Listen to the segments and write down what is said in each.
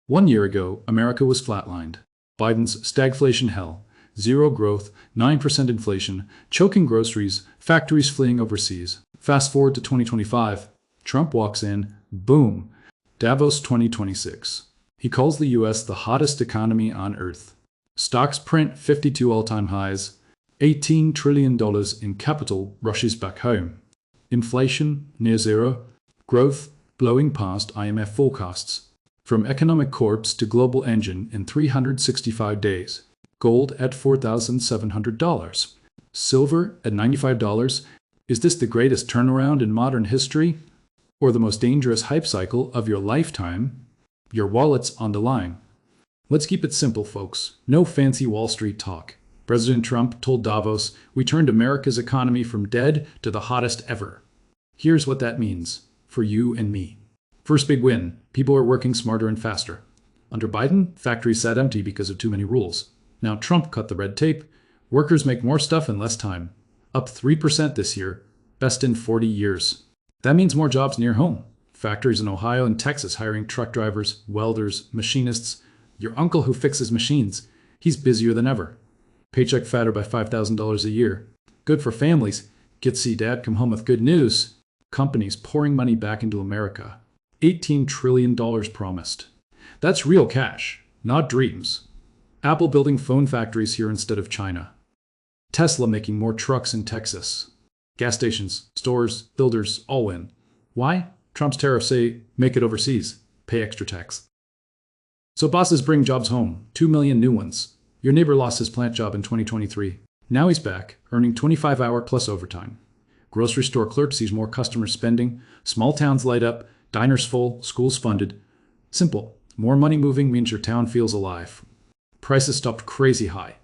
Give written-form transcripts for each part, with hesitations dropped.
1 year ago, America was flatlined. Biden's stagflation hell, zero growth, 9% inflation, choking groceries, factories fleeing overseas. Fast forward to 2025. Trump walks in, boom, Davos 2026. He calls the US the hottest economy on earth. Stocks print 52 all-time highs. $18 trillion in capital rushes back home. Inflation near zero. Growth blowing past IMF forecasts. From economic corpse to global engine in 365 days. Gold at $4,700. Silver at $95. Is this the greatest turnaround in modern history? Or the most dangerous hype cycle of your lifetime? Your wallet's on the line. Let's keep it simple, folks. No fancy Wall Street talk. President Trump told Davos, "We turned America's economy from dead to the hottest ever." Here's what that means for you and me. First big win, people are working smarter and faster. Under Biden, factories sat empty because of too many rules. Now Trump cut the red tape. Workers make more stuff in less time. Up 3% this year, best in 40 years. That means more jobs near home. Factories in Ohio and Texas hiring truck drivers, welders, machinists. Your uncle who fixes machines, he's busier than ever. Paycheck fatter by $5,000 a year. Good for families. Get to see dad come home with good news. Companies pouring money back into America. $18 trillion promised. That's real cash, not dreams. Apple building phone factories here instead of China. Tesla making more trucks in Texas. Gas stations, stores, builders, all win. Why? Trump's tariffs say, make it overseas, pay extra tax. So bosses bring jobs home, 2 million new ones. Your neighbor lost his plant job in 2023. Now he's back, earning 25-hour plus overtime. Grocery store clerk sees more customers spending, small towns light up, diners full, schools funded. Simple. More money moving means your town feels alive. Prices stopped crazy high.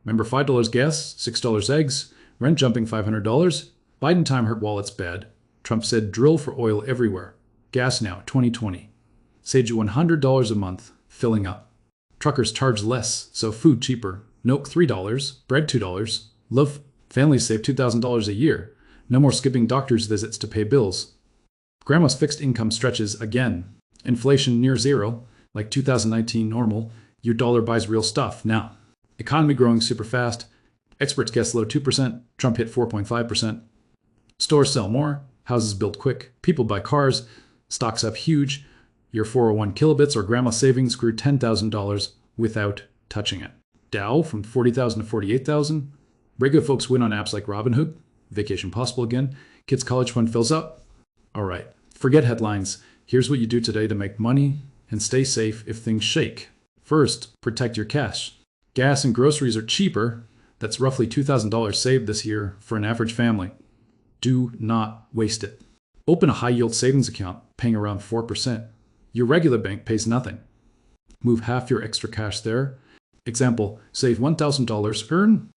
Remember $5 gas, $6 eggs, rent jumping $500? Biden time hurt wallets bad. Trump said drill for oil everywhere. Gas now, 2020. Saved you $100 a month, filling up. Truckers charge less, so food cheaper. Milk $3, bread $2. Love families save $2,000 a year. No more skipping doctor's visits to pay bills. Grandma's fixed income stretches again. Inflation near zero, like 2019 normal. Your dollar buys real stuff now. Economy growing super fast. Experts guess low 2%. Trump hit 4.5%. Stores sell more. Houses build quick. People buy cars. Stocks up huge. Your 401 kilobits or grandma savings grew $10,000 without touching it. Dow from 40,000 to 48,000. Regular folks win on apps like Robinhood. Vacation possible again. Kids' college fund fills up. All right, forget headlines. Here's what you do today to make money and stay safe if things shake. First, protect your cash. Gas and groceries are cheaper. That's roughly $2,000 saved this year for an average family. Do not waste it. Open a high-yield savings account paying around 4%. Your regular bank pays nothing. Move half your extra cash there. Example, save $1,000, earn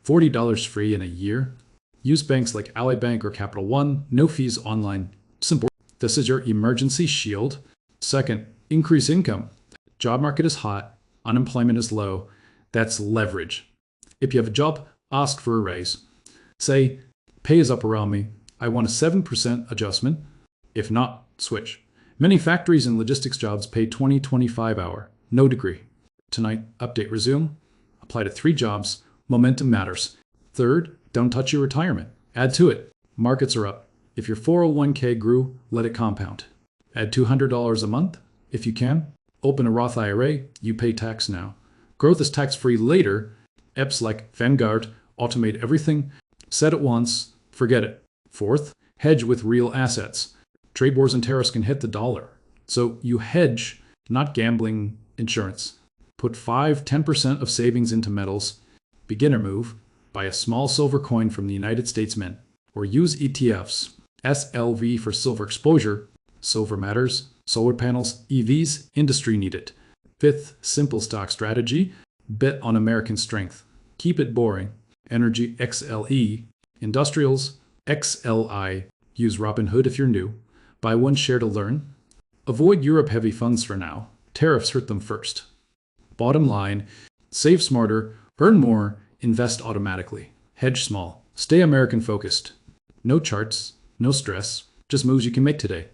$40 free in a year. Use banks like Ally Bank or Capital One, no fees online. Simple. This is your emergency shield. Second, increase income. Job market is hot, unemployment is low. That's leverage. If you have a job, ask for a raise. Say, pay is up around me. I want a 7% adjustment. If not, switch. Many factories and logistics jobs pay $20-25 hour, no degree. Tonight, update resume. Apply to 3 jobs. Momentum matters. Third, don't touch your retirement. Add to it. Markets are up. If your 401k grew, let it compound. Add $200 a month, if you can. Open a Roth IRA, you pay tax now. Growth is tax-free later. Apps like Vanguard automate everything. Set it once, forget it. Fourth, hedge with real assets. Trade wars and tariffs can hit the dollar. So you hedge, not gambling insurance. Put 5-10% of savings into metals. Beginner move. Buy a small silver coin from the United States Mint, or use ETFs. SLV for silver exposure. Silver matters. Solar panels, EVs, industry need it. Fifth, simple stock strategy. Bet on American strength. Keep it boring. Energy XLE. Industrials XLI. Use Robinhood if you're new. Buy 1 share to learn. Avoid Europe-heavy funds for now. Tariffs hurt them first. Bottom line, save smarter, earn more, invest automatically. Hedge small. Stay American focused. No charts, no stress, just moves you can make today.